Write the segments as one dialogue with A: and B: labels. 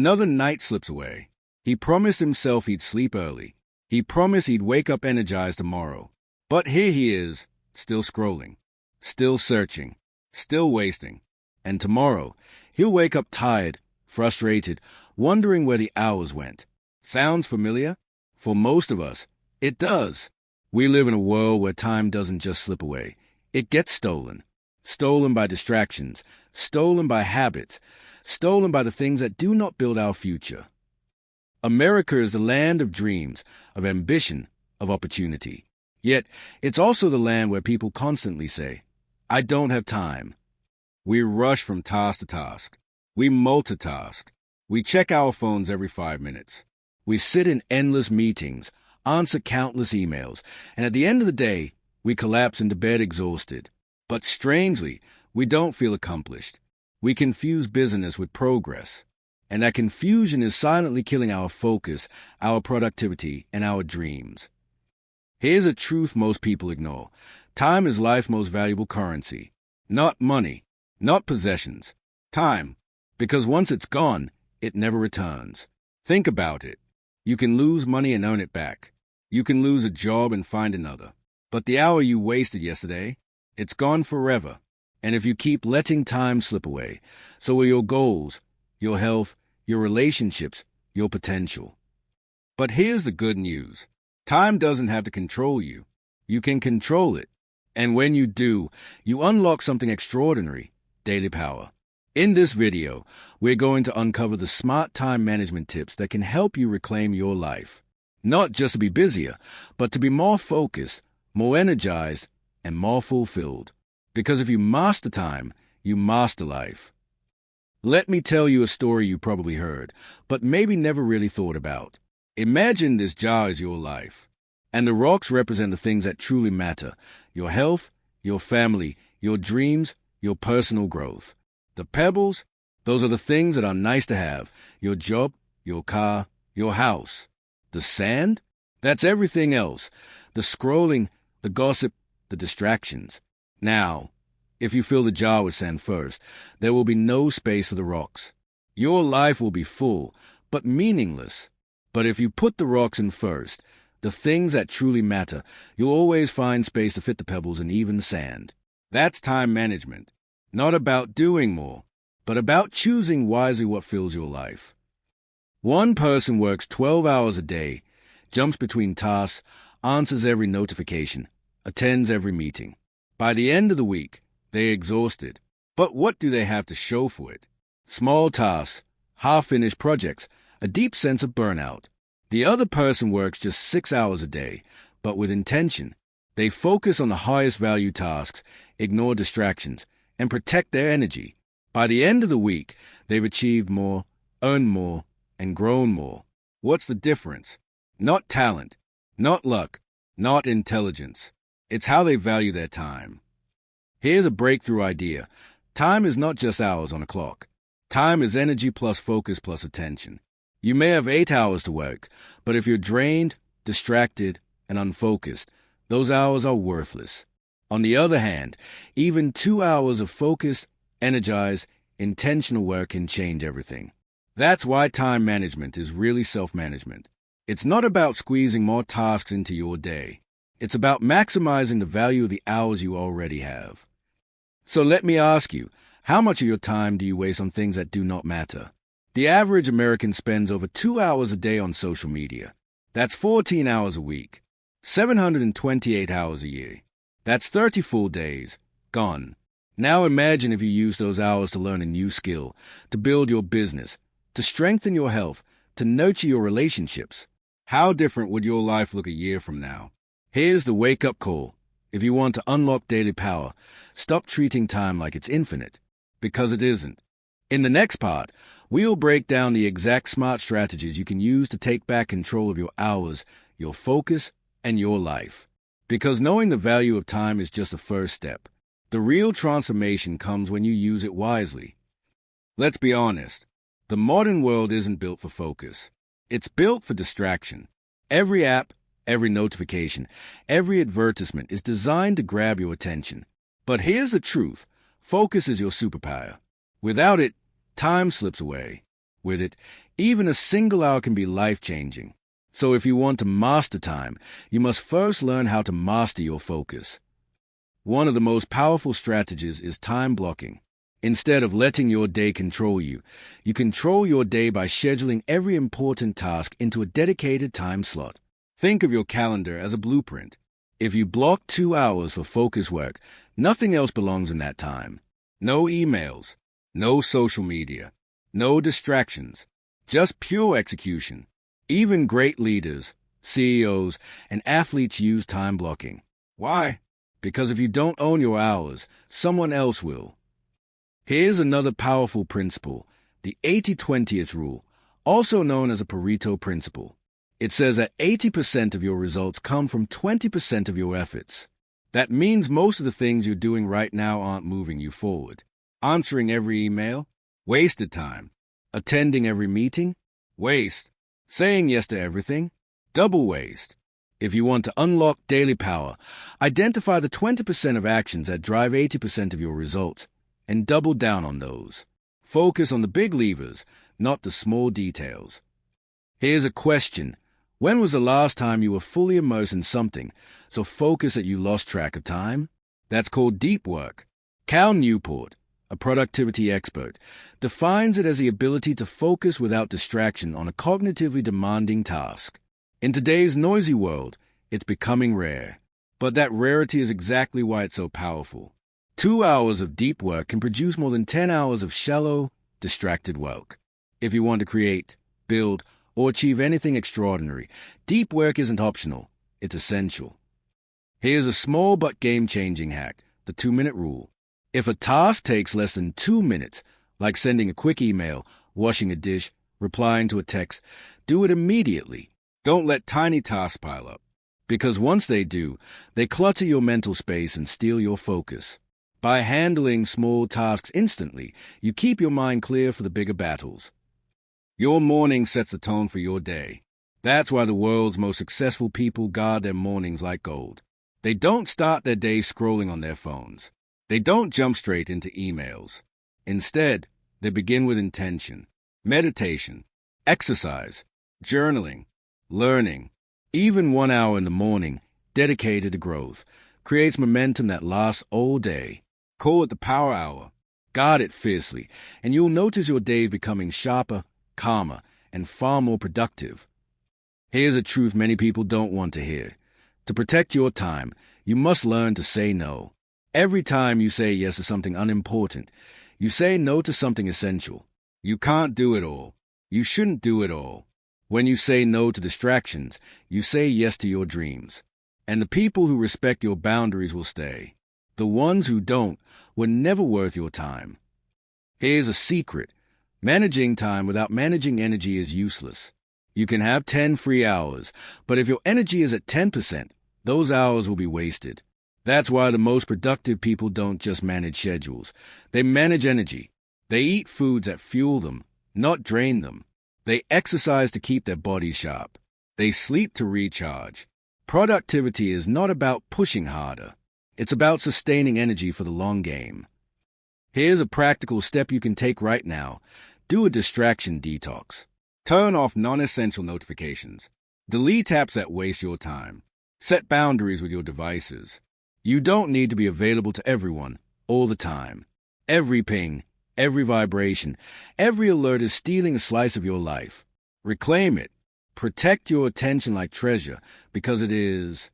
A: Another night slips away. He promised himself he'd sleep early. He promised he'd wake up energized tomorrow. But here he is, still scrolling, still searching, still wasting. And tomorrow, he'll wake up tired, frustrated, wondering where the hours went. Sounds familiar? For most of us, it does. We live in a world where time doesn't just slip away. It gets stolen. Stolen by distractions, stolen by habits, stolen by the things that do not build our future. America is the land of dreams, of ambition, of opportunity. Yet, it's also the land where people constantly say, I don't have time. We rush from task to task. We multitask. We check our phones every 5 minutes. We sit in endless meetings, answer countless emails, and at the end of the day, we collapse into bed exhausted. But strangely, we don't feel accomplished. We confuse business with progress. And that confusion is silently killing our focus, our productivity, and our dreams. Here's a truth most people ignore. Time is life's most valuable currency. Not money, not possessions. Time. Because once it's gone, it never returns. Think about it. You can lose money and earn it back. You can lose a job and find another. But the hour you wasted yesterday, it's gone forever. And if you keep letting time slip away, so will your goals, your health, your relationships, your potential. But here's the good news. Time doesn't have to control you. You can control it. And when you do, you unlock something extraordinary, daily power. In this video, we're going to uncover the smart time management tips that can help you reclaim your life. Not just to be busier, but to be more focused, more energized, and more fulfilled. Because if you master time, you master life. Let me tell you a story you probably heard, but maybe never really thought about. Imagine this jar is your life, and the rocks represent the things that truly matter: your health, your family, your dreams, your personal growth. The pebbles, those are the things that are nice to have: your job, your car, your house. The sand, that's everything else: the scrolling, the gossip, the distractions. Now, if you fill the jar with sand first, there will be no space for the rocks. Your life will be full, but meaningless. But if you put the rocks in first, the things that truly matter, you'll always find space to fit the pebbles and even sand. That's time management. Not about doing more, but about choosing wisely what fills your life. One person works 12 hours a day, jumps between tasks, answers every notification, attends every meeting. By the end of the week, they're exhausted. But what do they have to show for it? Small tasks, half-finished projects, a deep sense of burnout. The other person works just 6 hours a day, but with intention. They focus on the highest value tasks, ignore distractions, and protect their energy. By the end of the week, they've achieved more, earned more, and grown more. What's the difference? Not talent, not luck, not intelligence. It's how they value their time. Here's a breakthrough idea. Time is not just hours on a clock. Time is energy plus focus plus attention. You may have 8 hours to work, but if you're drained, distracted, and unfocused, those hours are worthless. On the other hand, even 2 hours of focused, energized, intentional work can change everything. That's why time management is really self-management. It's not about squeezing more tasks into your day. It's about maximizing the value of the hours you already have. So let me ask you, how much of your time do you waste on things that do not matter? The average American spends over 2 hours a day on social media. That's 14 hours a week, 728 hours a year. That's 30 full days, gone. Now imagine if you use those hours to learn a new skill, to build your business, to strengthen your health, to nurture your relationships. How different would your life look a year from now? Here's the wake-up call. If you want to unlock daily power, stop treating time like it's infinite, because it isn't. In the next part, we'll break down the exact smart strategies you can use to take back control of your hours, your focus, and your life. Because knowing the value of time is just the first step. The real transformation comes when you use it wisely. Let's be honest. The modern world isn't built for focus. It's built for distraction. Every app, every notification, every advertisement is designed to grab your attention. But here's the truth. Focus is your superpower. Without it, time slips away. With it, even a single hour can be life-changing. So if you want to master time, you must first learn how to master your focus. One of the most powerful strategies is time blocking. Instead of letting your day control you, you control your day by scheduling every important task into a dedicated time slot. Think of your calendar as a blueprint. If you block 2 hours for focus work, nothing else belongs in that time. No emails, no social media, no distractions, just pure execution. Even great leaders, CEOs, and athletes use time blocking. Why? Because if you don't own your hours, someone else will. Here's another powerful principle, the 80-20th rule, also known as a Pareto principle. It says that 80% of your results come from 20% of your efforts. That means most of the things you're doing right now aren't moving you forward. Answering every email? Wasted time. Attending every meeting? Waste. Saying yes to everything? Double waste. If you want to unlock daily power, identify the 20% of actions that drive 80% of your results and double down on those. Focus on the big levers, not the small details. Here's a question. When was the last time you were fully immersed in something, so focused that you lost track of time? That's called deep work. Cal Newport, a productivity expert, defines it as the ability to focus without distraction on a cognitively demanding task. In today's noisy world, it's becoming rare. But that rarity is exactly why it's so powerful. 2 hours of deep work can produce more than 10 hours of shallow, distracted work. If you want to create, build, or achieve anything extraordinary, deep work isn't optional, it's essential. Here's a small but game-changing hack, the 2-minute rule. If a task takes less than 2 minutes, like sending a quick email, washing a dish, replying to a text, do it immediately. Don't let tiny tasks pile up, because once they do, they clutter your mental space and steal your focus. By handling small tasks instantly, you keep your mind clear for the bigger battles. Your morning sets the tone for your day. That's why the world's most successful people guard their mornings like gold. They don't start their day scrolling on their phones. They don't jump straight into emails. Instead, they begin with intention, meditation, exercise, journaling, learning. Even 1 hour in the morning, dedicated to growth, creates momentum that lasts all day. Call it the power hour. Guard it fiercely, and you'll notice your day becoming sharper, calmer, and far more productive. Here's a truth many people don't want to hear. To protect your time, you must learn to say no. Every time you say yes to something unimportant, you say no to something essential. You can't do it all. You shouldn't do it all. When you say no to distractions, you say yes to your dreams. And the people who respect your boundaries will stay. The ones who don't were never worth your time. Here's a secret. Managing time without managing energy is useless. You can have 10 free hours, but if your energy is at 10%, those hours will be wasted. That's why the most productive people don't just manage schedules. They manage energy. They eat foods that fuel them, not drain them. They exercise to keep their bodies sharp. They sleep to recharge. Productivity is not about pushing harder. It's about sustaining energy for the long game. Here's a practical step you can take right now. Do a distraction detox. Turn off non-essential notifications. Delete apps that waste your time. Set boundaries with your devices. You don't need to be available to everyone all the time. Every ping, every vibration, every alert is stealing a slice of your life. Reclaim it. Protect your attention like treasure, because it is.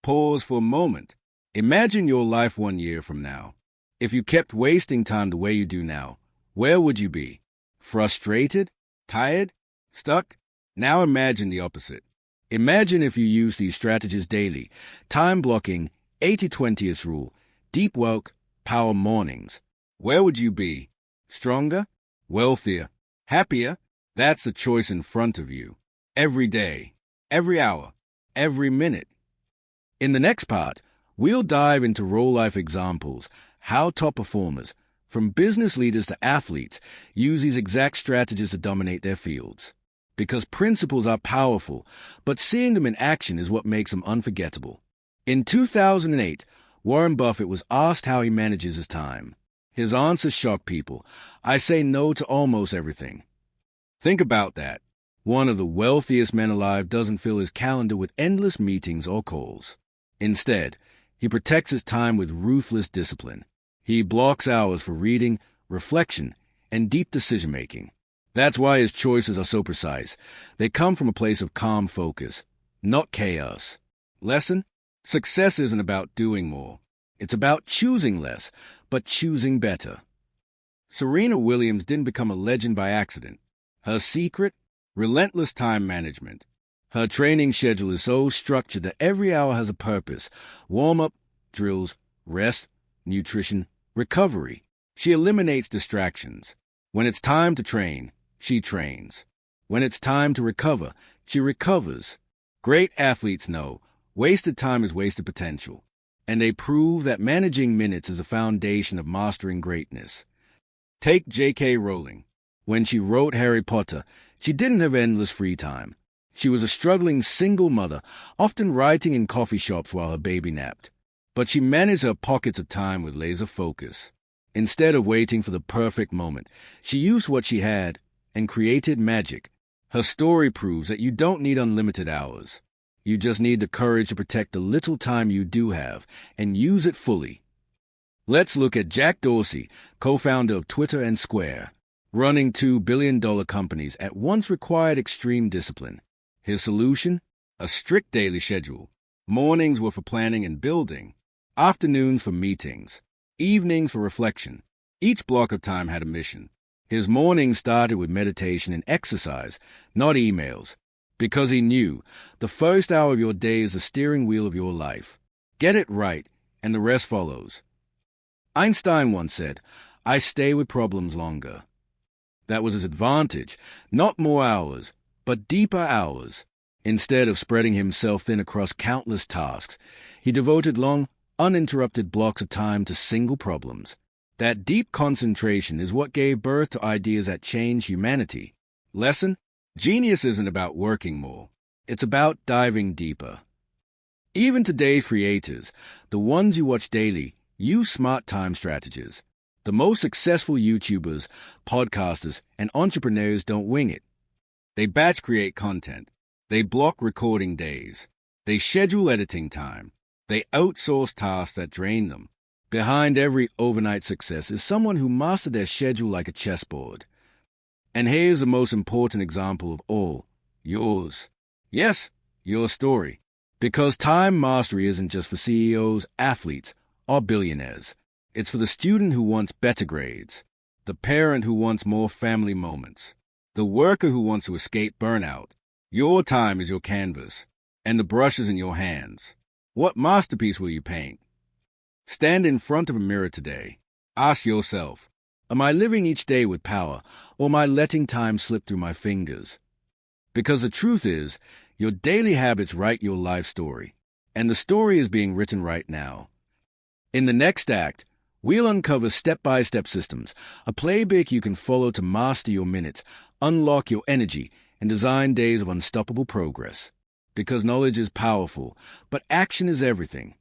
A: Pause for a moment. Imagine your life 1 year from now. If you kept wasting time the way you do now, where would you be? Frustrated? Tired? Stuck? Now imagine the opposite. Imagine if you use these strategies daily. Time blocking, 80-20th rule, deep work, power mornings. Where would you be? Stronger? Wealthier? Happier? That's the choice in front of you. Every day, every hour, every minute. In the next part, we'll dive into real-life examples, how top performers, from business leaders to athletes, use these exact strategies to dominate their fields. Because principles are powerful, but seeing them in action is what makes them unforgettable. In 2008, Warren Buffett was asked how he manages his time. His answer shocked people. I say no to almost everything. Think about that. One of the wealthiest men alive doesn't fill his calendar with endless meetings or calls. Instead, he protects his time with ruthless discipline. He blocks hours for reading, reflection, and deep decision-making. That's why his choices are so precise. They come from a place of calm focus, not chaos. Lesson? Success isn't about doing more. It's about choosing less, but choosing better. Serena Williams didn't become a legend by accident. Her secret? Relentless time management. Her training schedule is so structured that every hour has a purpose. Warm-up, drills, rest, nutrition, recovery. She eliminates distractions. When it's time to train, she trains. When it's time to recover, she recovers. Great athletes know wasted time is wasted potential, and they prove that managing minutes is a foundation of mastering greatness. Take J.K. Rowling. When she wrote Harry Potter, she didn't have endless free time. She was a struggling single mother, often writing in coffee shops while her baby napped. But she managed her pockets of time with laser focus. Instead of waiting for the perfect moment, she used what she had and created magic. Her story proves that you don't need unlimited hours. You just need the courage to protect the little time you do have and use it fully. Let's look at Jack Dorsey, co-founder of Twitter and Square. Running $2 billion companies at once required extreme discipline. His solution? A strict daily schedule. Mornings were for planning and building, afternoons for meetings, evenings for reflection. Each block of time had a mission. His mornings started with meditation and exercise, not emails, because he knew the first hour of your day is the steering wheel of your life. Get it right, and the rest follows. Einstein once said, "I stay with problems longer." That was his advantage, not more hours, but deeper hours. Instead of spreading himself thin across countless tasks, he devoted long, uninterrupted blocks of time to single problems. That deep concentration is what gave birth to ideas that changed humanity. Lesson? Genius isn't about working more. It's about diving deeper. Even today's creators, the ones you watch daily, use smart time strategies. The most successful YouTubers, podcasters, and entrepreneurs don't wing it. They batch create content. They block recording days. They schedule editing time. They outsource tasks that drain them. Behind every overnight success is someone who mastered their schedule like a chessboard. And here's the most important example of all, yours. Yes, your story. Because time mastery isn't just for CEOs, athletes, or billionaires. It's for the student who wants better grades, the parent who wants more family moments, the worker who wants to escape burnout. Your time is your canvas, and the brush is in your hands. What masterpiece will you paint? Stand in front of a mirror today. Ask yourself, am I living each day with power, or am I letting time slip through my fingers? Because the truth is, your daily habits write your life story, and the story is being written right now. In the next act, we'll uncover step-by-step systems, a playbook you can follow to master your minutes, unlock your energy, and design days of unstoppable progress. Because knowledge is powerful, but action is everything.